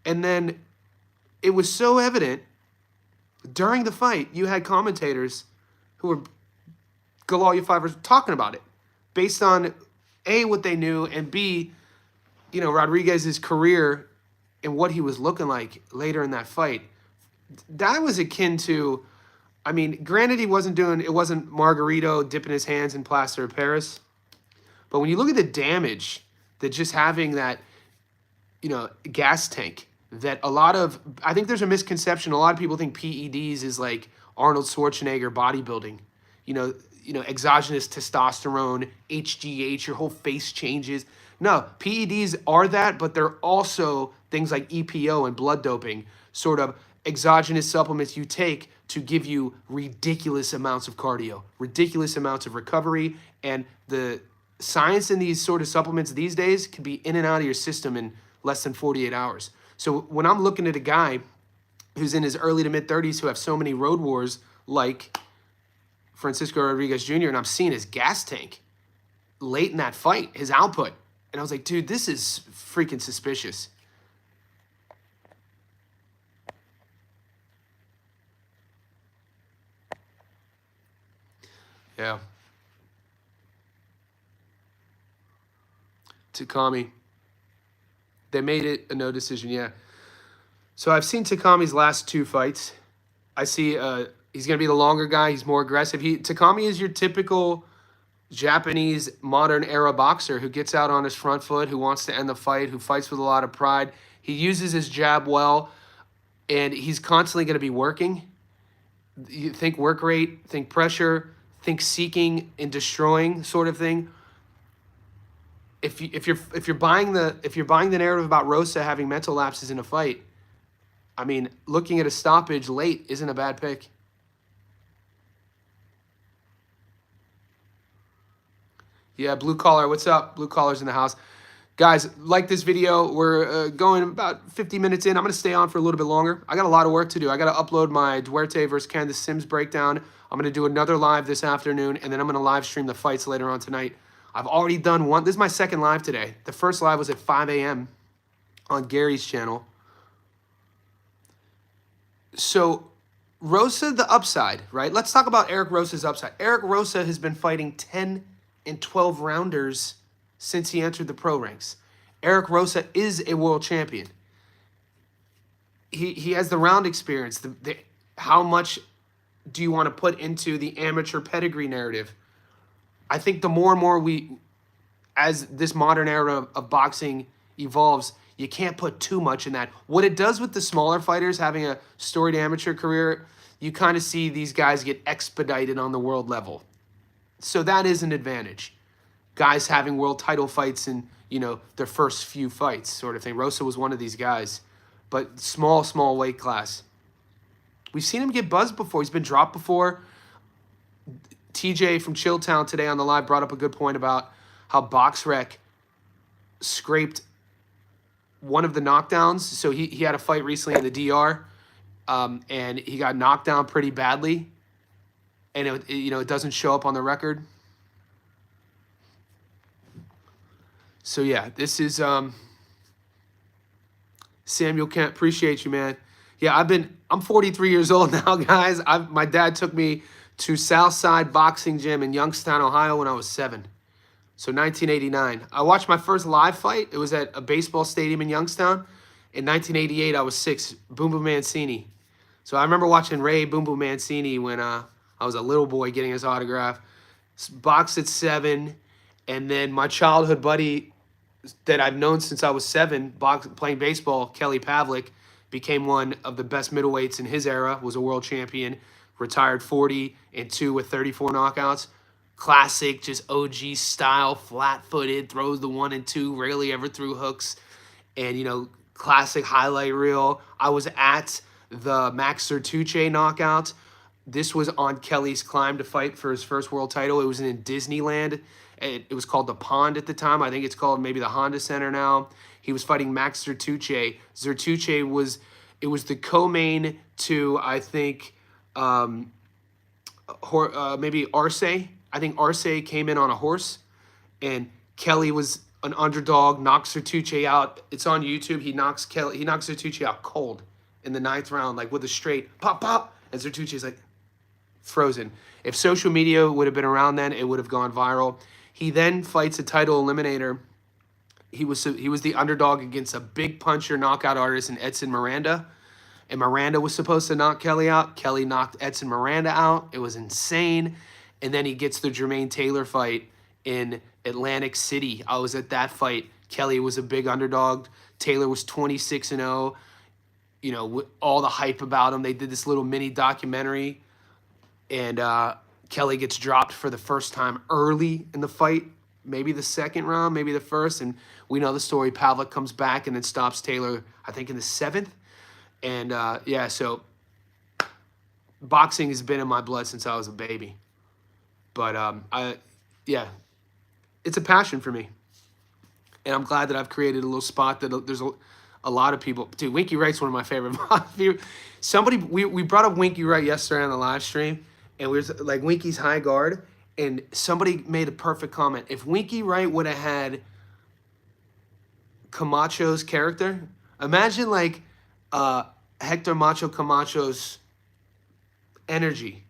And then it was so evident during the fight, you had commentators who were Galal U5ers talking about it based on A, what they knew, and B, you know, Rodriguez's career and what he was looking like later in that fight. That was akin to, I mean, granted it wasn't Margarito dipping his hands in plaster of Paris, but when you look at the damage that just having that, you know, gas tank, that I think there's a misconception. A lot of people think PEDs is like Arnold Schwarzenegger bodybuilding, you know, exogenous testosterone, HGH, your whole face changes. No, PEDs are that, but they're also things like EPO and blood doping, sort of exogenous supplements you take to give you ridiculous amounts of cardio, ridiculous amounts of recovery, and the science in these sort of supplements these days can be in and out of your system in less than 48 hours. So when I'm looking at a guy who's in his early to mid-30s who have so many road wars like Francisco Rodriguez Jr., and I'm seeing his gas tank late in that fight, his output, and I was like, dude, this is freaking suspicious. Yeah. Takami. They made it a no decision, yeah. So I've seen Takami's last 2 fights. I see he's going to be the longer guy. He's more aggressive. Takami is your typical Japanese modern era boxer who gets out on his front foot, who wants to end the fight, who fights with a lot of pride. He uses his jab well, and he's constantly going to be working. You think work rate, think pressure, think seeking and destroying sort of thing. If you're buying the narrative about Rosa having mental lapses in a fight, I mean, looking at a stoppage late isn't a bad pick. Yeah, Blue Collar, what's up? Blue Collar's in the house. Guys, like this video. We're going about 50 minutes in. I'm going to stay on for a little bit longer. I got a lot of work to do. I got to upload my Dwerte versus Candace Sims breakdown. I'm going to do another live this afternoon, and then I'm going to live stream the fights later on tonight. I've already done one. This is my second live today. The first live was at 5 a.m. on Gary's channel. So, Rosa, the upside, right? Let's talk about Eric Rosa's upside. Eric Rosa has been fighting 10 and 12 rounders since he entered the pro ranks. Eric Rosa is a world champion. He has the round experience. How much do you want to put into the amateur pedigree narrative? I think the more and more as this modern era of boxing evolves, you can't put too much in that. What it does with the smaller fighters having a storied amateur career, you kind of see these guys get expedited on the world level. So that is an advantage. Guys having world title fights in, you know, their first few fights sort of thing. Rosa was one of these guys, but small weight class. We've seen him get buzzed before. He's been dropped before. TJ from Chilltown today on the live brought up a good point about how BoxRec scraped one of the knockdowns. So he had a fight recently in the DR, and he got knocked down pretty badly, and it doesn't show up on the record. So yeah, this is Samuel Kent. Appreciate you, man. Yeah, I'm 43 years old now, guys. My dad took me to Southside Boxing Gym in Youngstown, Ohio when I was 7. So 1989. I watched my first live fight. It was at a baseball stadium in Youngstown. In 1988, I was 6. Boom Boom Mancini. So I remember watching Ray Boom Boom Mancini when I was a little boy getting his autograph. Boxed at 7. And then my childhood buddy that I've known since I was 7, playing baseball, Kelly Pavlik, became one of the best middleweights in his era, was a world champion. retired 40 and 2 with 34 knockouts. Classic, just OG style, flat-footed, throws the 1 and 2, rarely ever threw hooks. And, you know, classic highlight reel. I was at the Max Sertuche knockout. This was on Kelly's climb to fight for his first world title. It was in Disneyland. It was called the Pond at the time. I think it's called maybe the Honda Center now. He was fighting Max Sertuche. Sertuche was, it was the co-main to, I think, maybe Arce. I think Arce came in on a horse, and Kelly was an underdog, knocks Sertuche out. It's on YouTube. He knocks Sertuche out cold in the 9th round, like with a straight pop, pop. And Sertuche's like frozen. If social media would have been around then, it would have gone viral. He then fights a title eliminator. He was the underdog against a big puncher knockout artist in Edson Miranda. And Miranda was supposed to knock Kelly out. Kelly knocked Edson Miranda out. It was insane. And then he gets the Jermaine Taylor fight in Atlantic City. I was at that fight. Kelly was a big underdog. Taylor was 26-0. You know, with all the hype about him. They did this little mini documentary. And Kelly gets dropped for the first time early in the fight. Maybe the 2nd round, maybe the 1st. And we know the story. Pavlik comes back and then stops Taylor, I think, in the 7th. And, yeah, so boxing has been in my blood since I was a baby. But, yeah, it's a passion for me. And I'm glad that I've created a little spot that there's a lot of people. Dude, Winky Wright's one of my favorite. Somebody, we brought up Winky Wright yesterday on the live stream. And we were like, Winky's high guard. And somebody made a perfect comment. If Winky Wright would have had Camacho's character, imagine like Hector Macho Camacho's energy,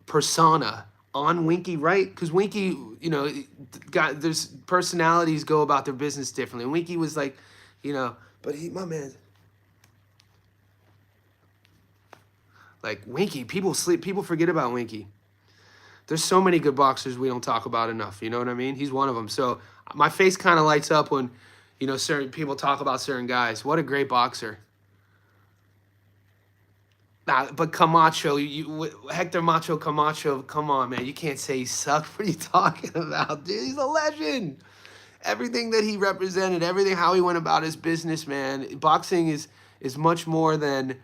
persona on Winky Wright. Because Winky, you know, there's personalities go about their business differently. Winky was like, you know, but my man. Like Winky, people forget about Winky. There's so many good boxers we don't talk about enough. You know what I mean? He's one of them. So my face kind of lights up when, you know, certain people talk about certain guys. What a great boxer. Nah, but Camacho, Hector Macho Camacho, come on, man. You can't say he sucked. What are you talking about, dude? He's a legend. Everything that he represented, everything, how he went about his business, man. Boxing is much more than...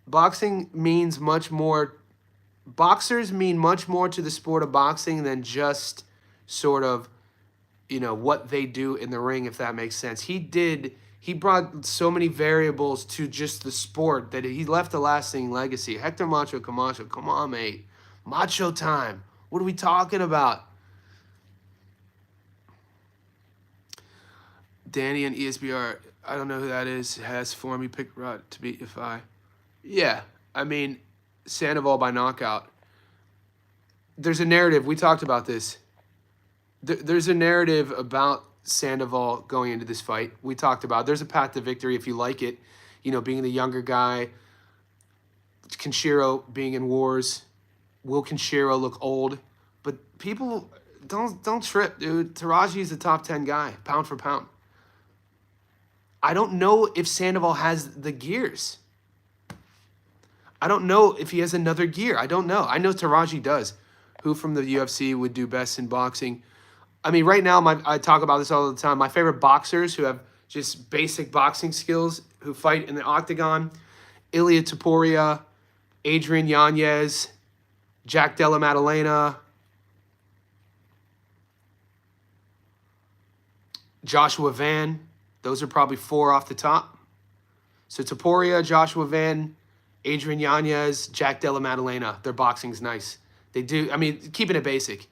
Boxing means much more... Boxers mean much more to the sport of boxing than just sort of, you know, what they do in the ring, if that makes sense. He brought so many variables to just the sport that he left a lasting legacy. Hector Macho Camacho, come on, mate. Macho time. What are we talking about? Danny and ESBR, I don't know who that is, has for me. Pick Rod to beat if I... Yeah, I mean... Sandoval by knockout. There's a narrative. We talked about this. There's a narrative about Sandoval going into this fight. We talked about there's a path to victory if you like it. You know, being the younger guy. Kenshiro being in wars. Will Kenshiro look old? But people don't trip, dude. Taraji is a top 10 guy, pound for pound. I don't know if Sandoval has the gears. I don't know if he has another gear. I don't know. I know Taraji does. Who from the UFC would do best in boxing? I mean, right now, I talk about this all the time. My favorite boxers who have just basic boxing skills, who fight in the octagon, Ilia Topuria, Adrian Yanez, Jack Della Maddalena, Joshua Van. Those are probably 4 off the top. So Topuria, Joshua Van, Adrian Yanez, Jack Della Maddalena. Their boxing's nice. They do. I mean, keeping it basic.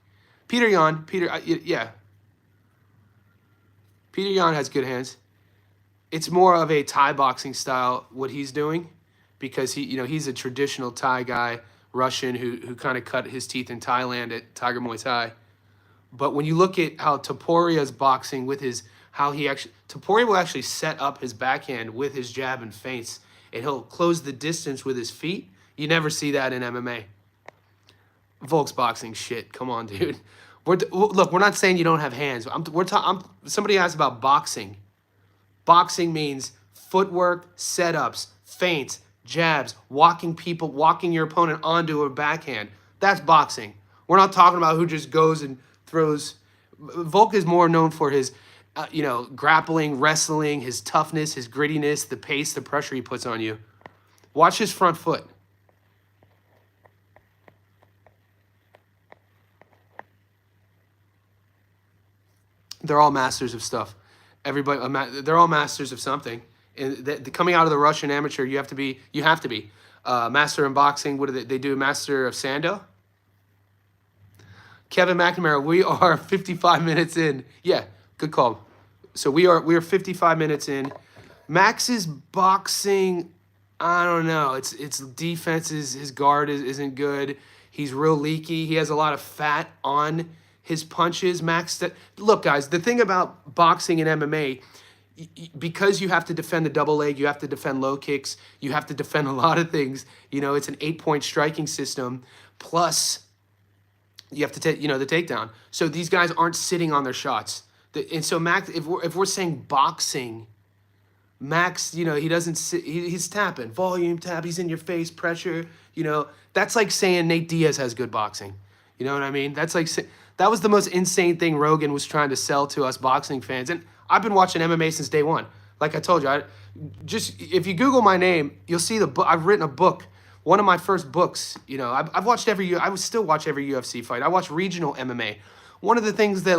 Peter Yan. Yeah. Peter Yan has good hands. It's more of a Thai boxing style, what he's doing, because he's a traditional Thai guy, Russian, who kind of cut his teeth in Thailand at Tiger Muay Thai. But when you look at how Topuria's boxing with Topuria will actually set up his backhand with his jab and feints, and he'll close the distance with his feet. You never see that in MMA. Volk's boxing shit. Come on, dude. Look, we're not saying you don't have hands. Somebody asked about boxing. Boxing means footwork, setups, feints, jabs, walking your opponent onto a backhand. That's boxing. We're not talking about who just goes and throws. Volk is more known for his, grappling, wrestling, his toughness, his grittiness, the pace, the pressure he puts on you. Watch his front foot. They're all masters of stuff. Everybody, they're all masters of something. And coming out of the Russian amateur, you have to be. Master in boxing. What do they do? Master of Sando. Kevin McNamara, we are 55 minutes in. Yeah, good call. So we are 55 minutes in. Max's boxing, I don't know. It's defense. His guard isn't good. He's real leaky. He has a lot of fat on his punches. Look, guys, the thing about boxing and MMA, because you have to defend the double leg, you have to defend low kicks, you have to defend a lot of things. It's an 8-point striking system. Plus, you have to take, the takedown. So these guys aren't sitting on their shots. And so Max, if we're saying boxing, Max, he doesn't sit, he's tapping, volume tap, he's in your face, pressure, that's like saying Nate Diaz has good boxing. You know what I mean? That's like, that was the most insane thing Rogan was trying to sell to us boxing fans. And I've been watching MMA since day one. Like I told you, if you Google my name, you'll see the book. I've written a book. One of my first books, I've watched I would still watch every UFC fight. I watch regional MMA. One of the things that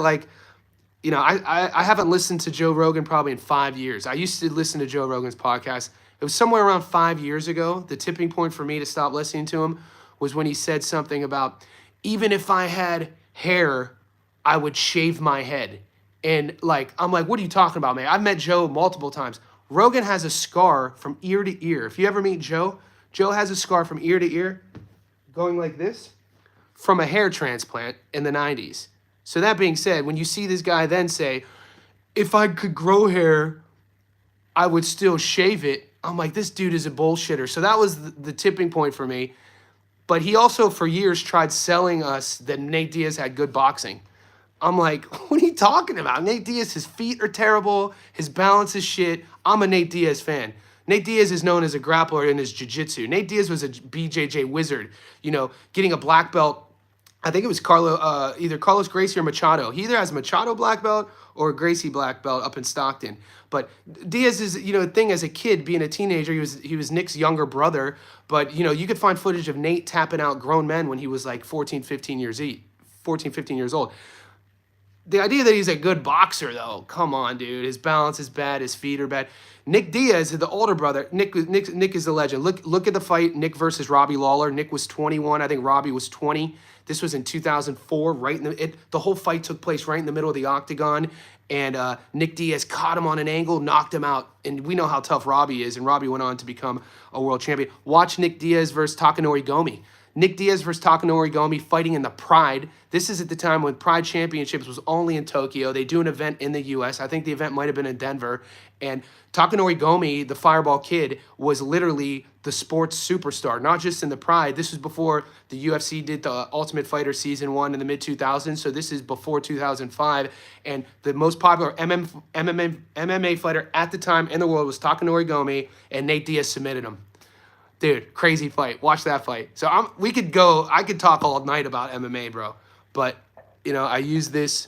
I haven't listened to Joe Rogan probably in 5 years. I used to listen to Joe Rogan's podcast. It was somewhere around 5 years ago. The tipping point for me to stop listening to him was when he said something about, even if I had hair, I would shave my head. And I'm like, what are you talking about, man? I've met Joe multiple times. Rogan has a scar from ear to ear. If you ever meet Joe has a scar from ear to ear going like this from a hair transplant in the 90s. So that being said, when you see this guy then say, if I could grow hair, I would still shave it. I'm like, this dude is a bullshitter. So that was the tipping point for me. But he also, for years, tried selling us that Nate Diaz had good boxing. I'm like, what are you talking about? Nate Diaz, his feet are terrible. His balance is shit. I'm a Nate Diaz fan. Nate Diaz is known as a grappler in his jiu-jitsu. Nate Diaz was a BJJ wizard, getting a black belt. I think it was either Carlos Gracie or Machado. He either has Machado black belt or Gracie black belt up in Stockton. But Diaz is, thing as a kid, being a teenager, he was Nick's younger brother. But, you could find footage of Nate tapping out grown men when he was like 14, 15 years old. The idea that he's a good boxer, though, come on, dude. His balance is bad. His feet are bad. Nick Diaz, the older brother, Nick is the legend. Look at the fight, Nick versus Robbie Lawler. Nick was 21. I think Robbie was 20. This was in 2004. The whole fight took place right in the middle of the octagon. And Nick Diaz caught him on an angle, knocked him out. And we know how tough Robbie is. And Robbie went on to become a world champion. Watch Nick Diaz versus Takanori Gomi. Nick Diaz versus Takanori Gomi fighting in the Pride. This is at the time when Pride Championships was only in Tokyo. They do an event in the U.S. I think the event might have been in Denver. And Takanori Gomi, the Fireball Kid, was literally the sports superstar, not just in the Pride. This was before the UFC did the Ultimate Fighter Season 1 in the mid-2000s, so this is before 2005. And the most popular MMA fighter at the time in the world was Takanori Gomi, and Nate Diaz submitted him. Dude, crazy fight. Watch that fight. So I could talk all night about MMA, bro. But, I use this.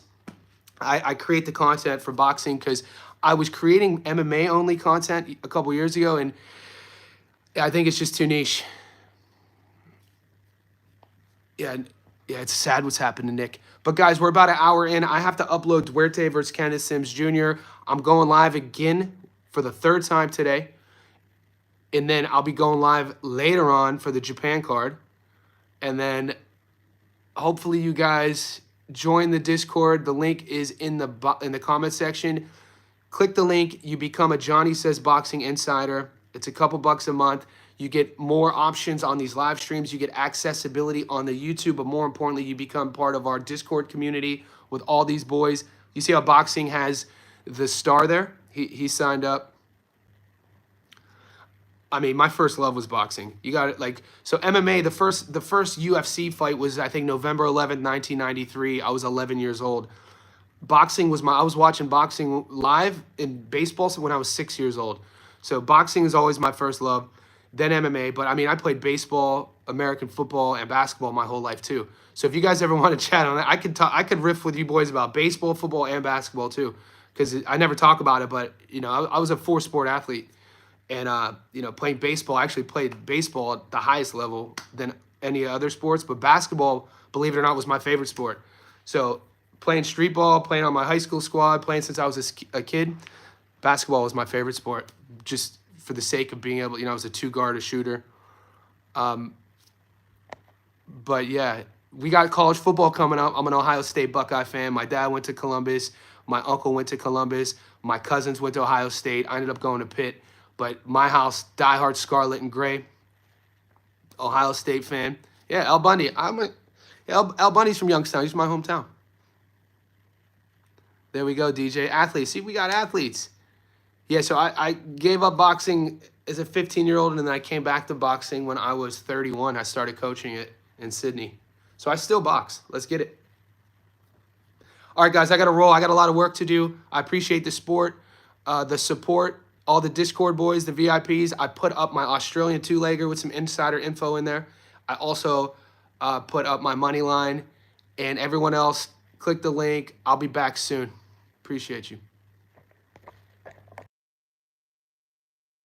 I create the content for boxing because I was creating MMA-only content a couple years ago, and I think it's just too niche. Yeah, it's sad what's happened to Nick. But, guys, we're about an hour in. I have to upload Dwerte versus Kenneth Sims Jr. I'm going live again for the third time today. And then I'll be going live later on for the Japan card. And then hopefully you guys join the Discord. The link is in the comment section. Click the link. You become a Johnny Says Boxing Insider. It's a couple bucks a month. You get more options on these live streams. You get accessibility on the YouTube. But more importantly, you become part of our Discord community with all these boys. You see how boxing has the star there? He signed up. I mean, my first love was boxing. You got it. So MMA, the first UFC fight was, I think, November 11th, 1993. I was 11 years old. Boxing was I was watching boxing live in baseball when I was 6 years old. So boxing is always my first love. then MMA. But I mean, I played baseball, American football, and basketball my whole life too. So if you guys ever want to chat on that, I could talk. I could riff with you boys about baseball, football, and basketball too, because I never talk about it. But you know, I was a 4-sport athlete, and you know, playing baseball. I actually played baseball at the highest level than any other sports. But basketball, believe it or not, was my favorite sport. So playing street ball, playing on my high school squad, playing since I was a kid, basketball was my favorite sport. Just for the sake of being able, you know, I was a 2-guard, a shooter. But yeah, we got college football coming up. I'm an Ohio State Buckeye fan. My dad went to Columbus. My uncle went to Columbus. My cousins went to Ohio State. I ended up going to Pitt. But my house, diehard Scarlet and Gray. Ohio State fan. Yeah, Al Bundy. Al Bundy's from Youngstown. He's my hometown. There we go, DJ. Athletes. See, we got athletes. Yeah, so I gave up boxing as a 15-year-old, and then I came back to boxing when I was 31. I started coaching it in Sydney. So I still box. Let's get it. All right, guys, I got to roll. I got a lot of work to do. I appreciate the support, all the Discord boys, the VIPs. I put up my Australian 2-legger with some insider info in there. I also put up my money line. And everyone else, click the link. I'll be back soon. Appreciate you.